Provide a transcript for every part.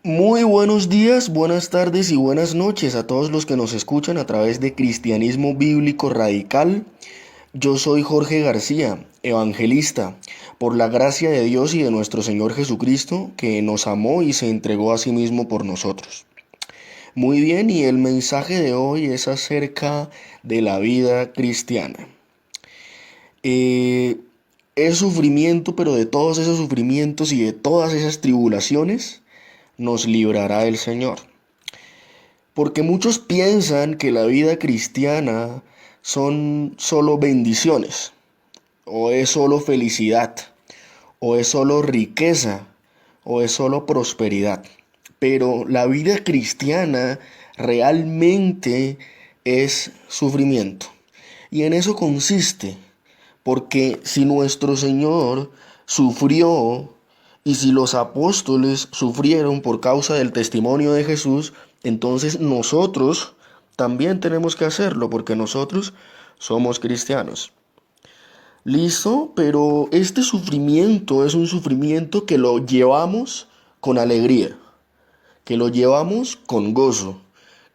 Muy buenos días, buenas tardes y buenas noches a todos los que nos escuchan a través de Cristianismo Bíblico Radical. Yo soy Jorge García, evangelista, por la gracia de Dios y de nuestro Señor Jesucristo, que nos amó y se entregó a sí mismo por nosotros. Muy bien, y el mensaje de hoy es acerca de la vida cristiana. Eh, es sufrimiento, pero de todos esos sufrimientos y de todas esas tribulaciones nos librará el Señor. Porque muchos piensan que la vida cristiana son solo bendiciones, o es solo felicidad, o es solo riqueza, o es solo prosperidad. Pero la vida cristiana realmente es sufrimiento. Y en eso consiste, porque si nuestro Señor sufrió y si los apóstoles sufrieron por causa del testimonio de Jesús, entonces nosotros también tenemos que hacerlo porque nosotros somos cristianos. Listo, pero este sufrimiento es un sufrimiento que lo llevamos con alegría, que lo llevamos con gozo,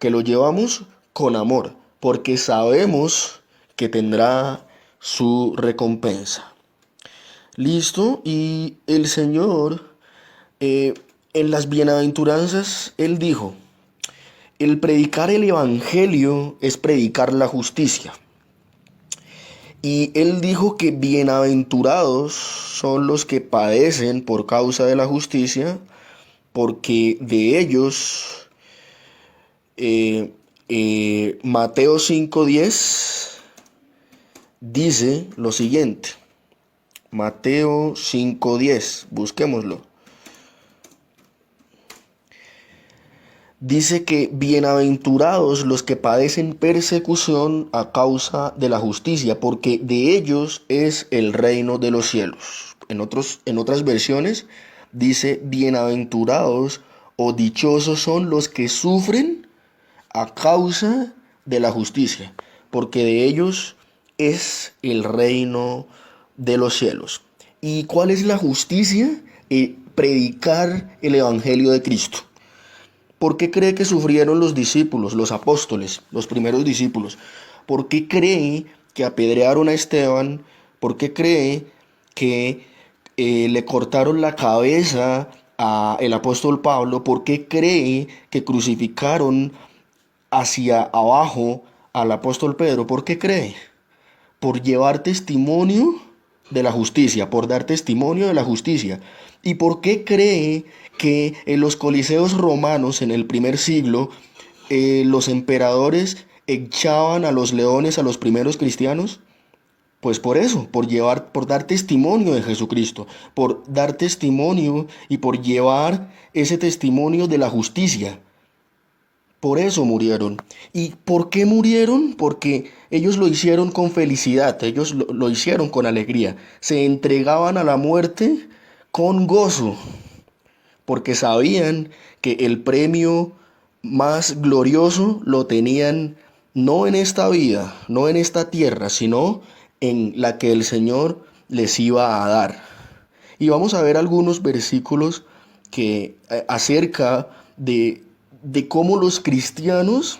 que lo llevamos con amor, porque sabemos que tendrá su recompensa. Listo, y el Señor eh, en las bienaventuranzas, Él dijo, el predicar el Evangelio es predicar la justicia. Y Él dijo que bienaventurados son los que padecen por causa de la justicia, porque de ellos, Mateo 5:10 dice lo siguiente. Mateo 5:10, busquémoslo. Dice que bienaventurados los que padecen persecución a causa de la justicia, porque de ellos es el reino de los cielos. En otras versiones dice bienaventurados o dichosos son los que sufren a causa de la justicia, porque de ellos es el reino de los cielos. ¿Y cuál es la justicia? Predicar el evangelio de Cristo. ¿Por qué cree que sufrieron los discípulos, los apóstoles, los primeros discípulos? ¿Por qué cree que apedrearon a Esteban? ¿Por qué cree que le cortaron la cabeza al apóstol Pablo? ¿Por qué cree que crucificaron hacia abajo al apóstol Pedro? ¿Por qué cree? Por llevar testimonio de la justicia, por dar testimonio de la justicia. ¿Y por qué cree que en los coliseos romanos en el primer siglo los emperadores echaban a los leones a los primeros cristianos? Pues por eso, por dar testimonio de Jesucristo, por dar testimonio y por llevar ese testimonio de la justicia. Por eso murieron. ¿Y por qué murieron? Porque ellos lo hicieron con felicidad, ellos lo hicieron con alegría. Se entregaban a la muerte con gozo, porque sabían que el premio más glorioso lo tenían no en esta vida, no en esta tierra, sino en la que el Señor les iba a dar. Y vamos a ver algunos versículos que acerca de cómo los cristianos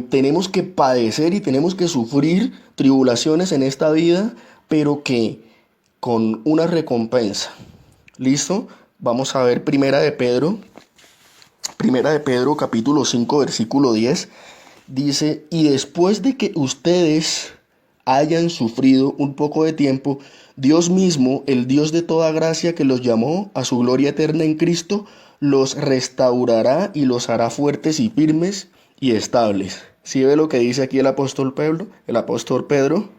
tenemos que padecer y tenemos que sufrir tribulaciones en esta vida, pero que con una recompensa. ¿Listo? Vamos a ver Primera de Pedro capítulo 5 versículo 10. Dice, y después de que ustedes hayan sufrido un poco de tiempo, Dios mismo, el Dios de toda gracia que los llamó a su gloria eterna en Cristo, los restaurará y los hará fuertes y firmes y estables. ¿Sí ve lo que dice aquí el apóstol Pedro? El apóstol Pedro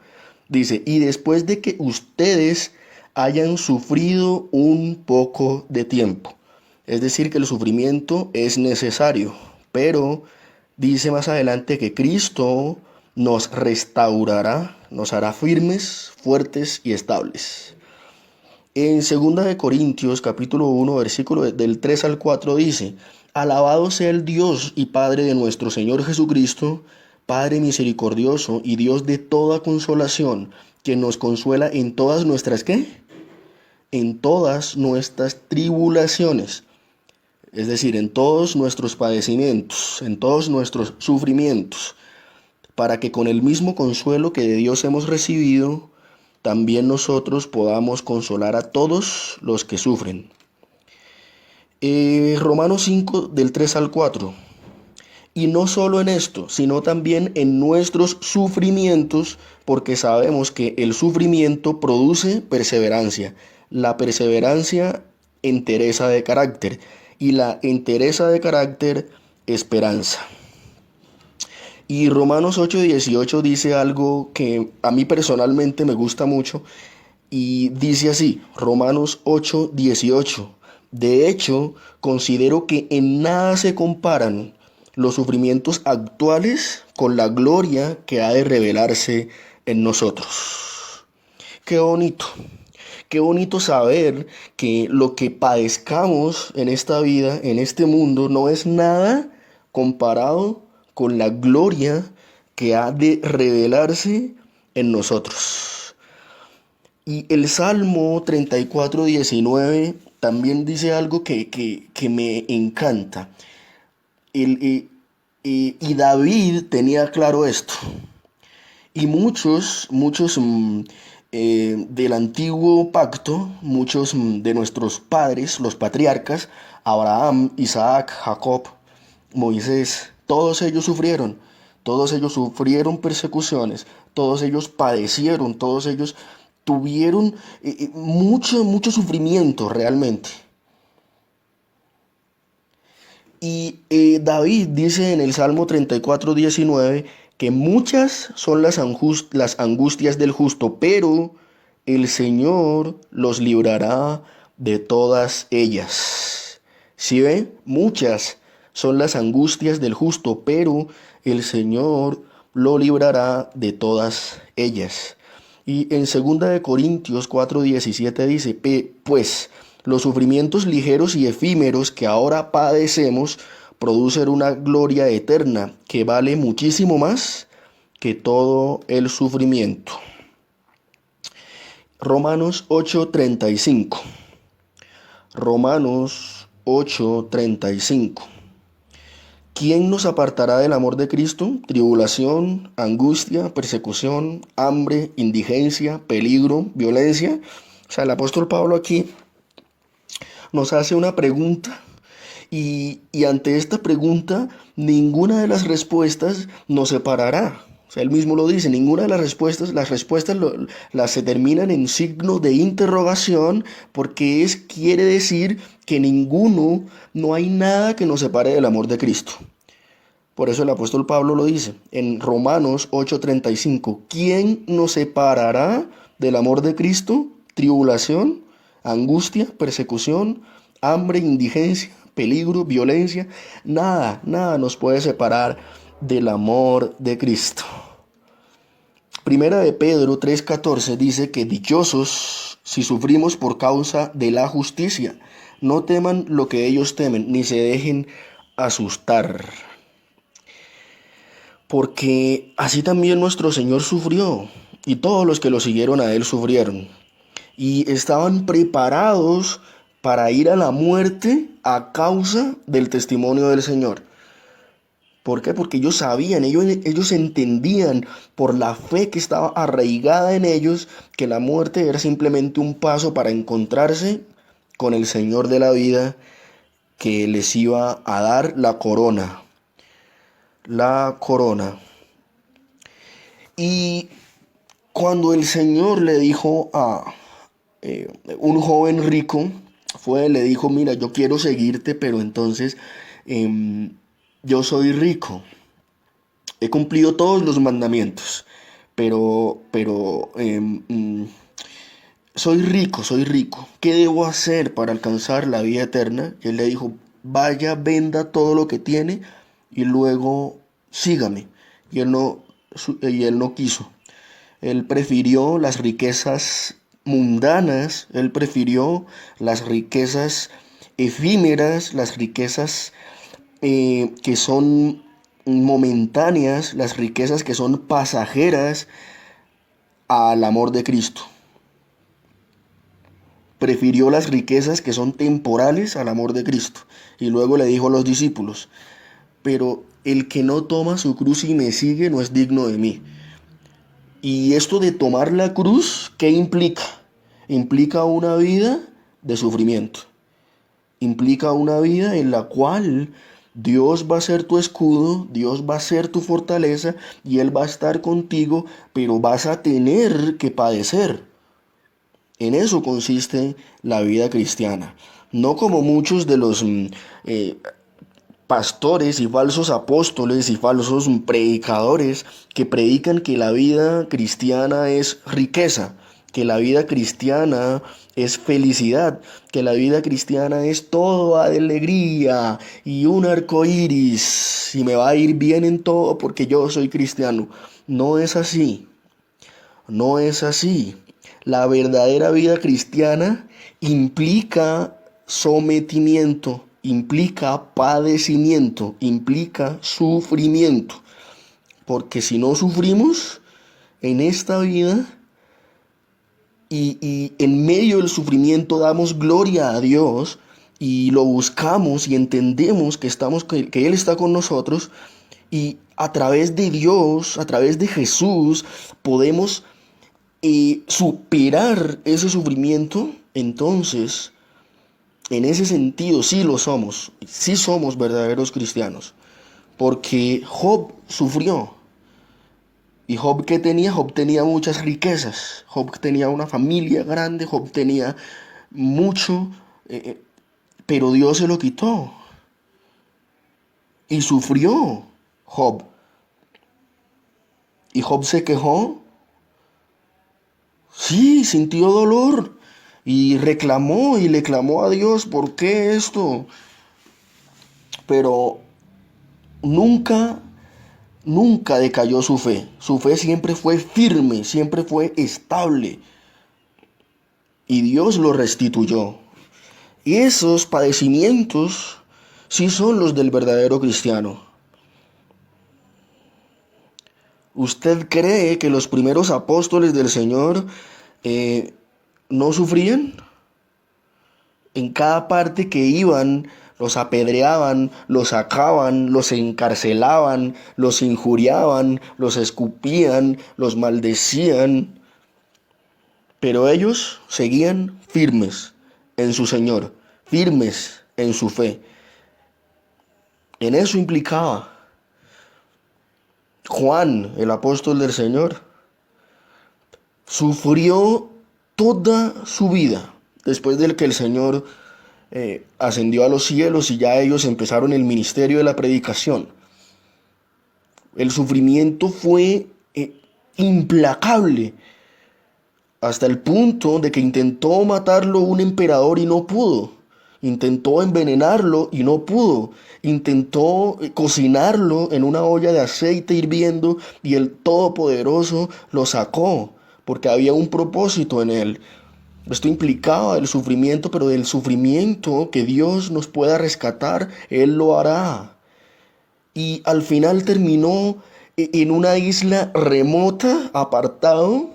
dice, y después de que ustedes hayan sufrido un poco de tiempo. Es decir, que el sufrimiento es necesario, pero dice más adelante que Cristo nos restaurará, nos hará firmes, fuertes y estables. En 2 capítulo 1, versículo del 3 al 4 dice, alabado sea el Dios y Padre de nuestro Señor Jesucristo, Padre misericordioso y Dios de toda consolación, que nos consuela en todas nuestras, ¿qué? En todas nuestras tribulaciones, es decir, en todos nuestros padecimientos, en todos nuestros sufrimientos, para que con el mismo consuelo que de Dios hemos recibido, también nosotros podamos consolar a todos los que sufren. Romanos 5 del 3 al 4. Y no solo en esto, sino también en nuestros sufrimientos, porque sabemos que el sufrimiento produce perseverancia. La perseverancia, entereza de carácter. Y la entereza de carácter, esperanza. Y Romanos 8:18 dice algo que a mí personalmente me gusta mucho. Y dice así, Romanos 8:18. De hecho, considero que en nada se comparan los sufrimientos actuales con la gloria que ha de revelarse en nosotros. Qué bonito. Qué bonito saber que lo que padezcamos en esta vida, en este mundo, no es nada comparado con la gloria que ha de revelarse en nosotros. Y el Salmo 34:19 también dice algo que me encanta. Y David tenía claro esto. Y muchos del antiguo pacto, muchos de nuestros padres, los patriarcas, Abraham, Isaac, Jacob, Moisés, todos ellos sufrieron persecuciones, todos ellos padecieron, todos ellos tuvieron mucho sufrimiento realmente. Y David dice en el Salmo 34:19 que muchas son las angustias del justo, pero el Señor los librará de todas ellas. ¿Sí ve? Muchas son las angustias del justo, pero el Señor lo librará de todas ellas. Y en 2 Corintios 4:17 dice, pues los sufrimientos ligeros y efímeros que ahora padecemos producen una gloria eterna que vale muchísimo más que todo el sufrimiento. Romanos 8:35. Romanos 8:35. ¿Quién nos apartará del amor de Cristo? Tribulación, angustia, persecución, hambre, indigencia, peligro, violencia. O sea, el apóstol Pablo aquí nos hace una pregunta y ante esta pregunta ninguna de las respuestas nos separará. O sea, él mismo lo dice, ninguna de las respuestas las se terminan en signo de interrogación porque quiere decir que no hay nada que nos separe del amor de Cristo. Por eso el apóstol Pablo lo dice en Romanos 8:35, ¿quién nos separará del amor de Cristo? Tribulación, angustia, persecución, hambre, indigencia, peligro, violencia. Nada nos puede separar del amor de Cristo. Primera de Pedro 3:14 dice que dichosos si sufrimos por causa de la justicia. No teman lo que ellos temen, ni se dejen asustar. Porque así también nuestro Señor sufrió, y todos los que lo siguieron a Él sufrieron. Y estaban preparados para ir a la muerte a causa del testimonio del Señor. ¿Por qué? Porque ellos sabían, ellos entendían por la fe que estaba arraigada en ellos que la muerte era simplemente un paso para encontrarse con el Señor de la vida que les iba a dar la corona. La corona. Y cuando el Señor le dijo a un joven rico, le dijo, mira, yo quiero seguirte, pero entonces yo soy rico, he cumplido todos los mandamientos, pero soy rico, ¿qué debo hacer para alcanzar la vida eterna? Y él le dijo, vaya, venda todo lo que tiene y luego sígame. Y él no quiso. Él prefirió las riquezas mundanas, él prefirió las riquezas efímeras, las riquezas que son momentáneas, las riquezas que son pasajeras al amor de Cristo. prefirió las riquezas que son temporales al amor de Cristo. Y luego le dijo a los discípulos, pero el que no toma su cruz y me sigue no es digno de mí. Y esto de tomar la cruz, ¿qué implica? Implica una vida de sufrimiento. Implica una vida en la cual Dios va a ser tu escudo, Dios va a ser tu fortaleza y Él va a estar contigo, pero vas a tener que padecer. En eso consiste la vida cristiana. No como muchos de los pastores y falsos apóstoles y falsos predicadores que predican que la vida cristiana es riqueza, que la vida cristiana es felicidad, que la vida cristiana es todo alegría y un arco iris y me va a ir bien en todo porque yo soy cristiano. No es así, no es así. La verdadera vida cristiana implica sometimiento, implica padecimiento, implica sufrimiento. Porque si no sufrimos en esta vida y en medio del sufrimiento damos gloria a Dios y lo buscamos y entendemos que Él está con nosotros y a través de Dios, a través de Jesús, podemos superar ese sufrimiento, entonces en ese sentido sí somos verdaderos cristianos, porque Job sufrió. ¿Y Job qué tenía? Job tenía muchas riquezas, Job tenía una familia grande, Job tenía mucho, pero Dios se lo quitó. Y sufrió Job. ¿Y Job se quejó? Sí, sintió dolor. Y reclamó y le clamó a Dios, ¿por qué esto? Pero nunca, nunca decayó su fe. Su fe siempre fue firme, siempre fue estable. Y Dios lo restituyó. Y esos padecimientos sí son los del verdadero cristiano. ¿Usted cree que los primeros apóstoles del Señor no sufrían? En cada parte que iban, los apedreaban, los sacaban, los encarcelaban, los injuriaban, los escupían, los maldecían. Pero ellos seguían firmes en su Señor, firmes en su fe. En eso implicaba Juan, el apóstol del Señor, sufrió toda su vida después de que el Señor ascendió a los cielos y ya ellos empezaron el ministerio de la predicación. El sufrimiento fue implacable hasta el punto de que intentó matarlo un emperador y no pudo. Intentó envenenarlo y no pudo. Intentó cocinarlo en una olla de aceite hirviendo y el Todopoderoso lo sacó porque había un propósito en él. Esto implicaba el sufrimiento, pero del sufrimiento que Dios nos pueda rescatar, Él lo hará. Y al final terminó en una isla remota, apartado,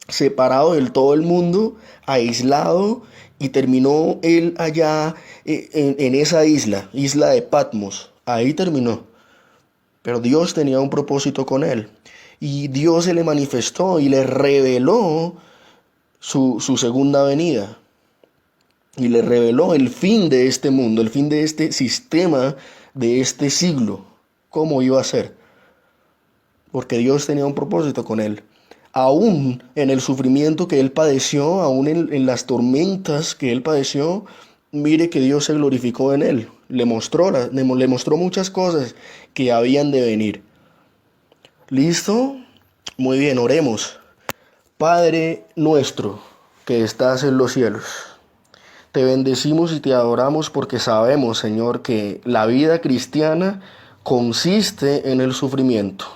separado del todo el mundo, aislado, y terminó él allá en esa isla de Patmos. Ahí terminó. Pero Dios tenía un propósito con él. Y Dios se le manifestó y le reveló su segunda venida. Y le reveló el fin de este mundo, el fin de este sistema, de este siglo. ¿Cómo iba a ser? Porque Dios tenía un propósito con él. Aún en el sufrimiento que él padeció, aún en las tormentas que él padeció, mire que Dios se glorificó en él. Le mostró muchas cosas que habían de venir. ¿Listo? Muy bien, oremos. Padre nuestro que estás en los cielos, te bendecimos y te adoramos porque sabemos, Señor, que la vida cristiana consiste en el sufrimiento.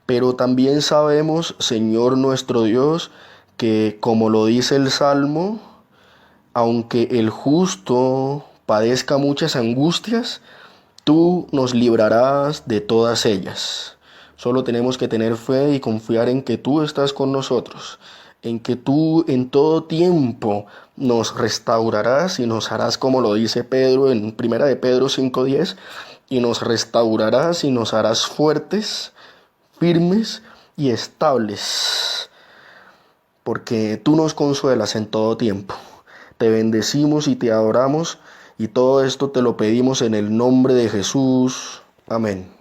Pero también sabemos, Señor nuestro Dios, que como lo dice el Salmo, aunque el justo padezca muchas angustias, tú nos librarás de todas ellas. Solo tenemos que tener fe y confiar en que tú estás con nosotros. en que tú en todo tiempo nos restaurarás y nos harás como lo dice Pedro en Primera de Pedro 5:10, y nos restaurarás y nos harás fuertes, firmes y estables, porque tú nos consuelas en todo tiempo. Te bendecimos y te adoramos, y todo esto te lo pedimos en el nombre de Jesús. Amén.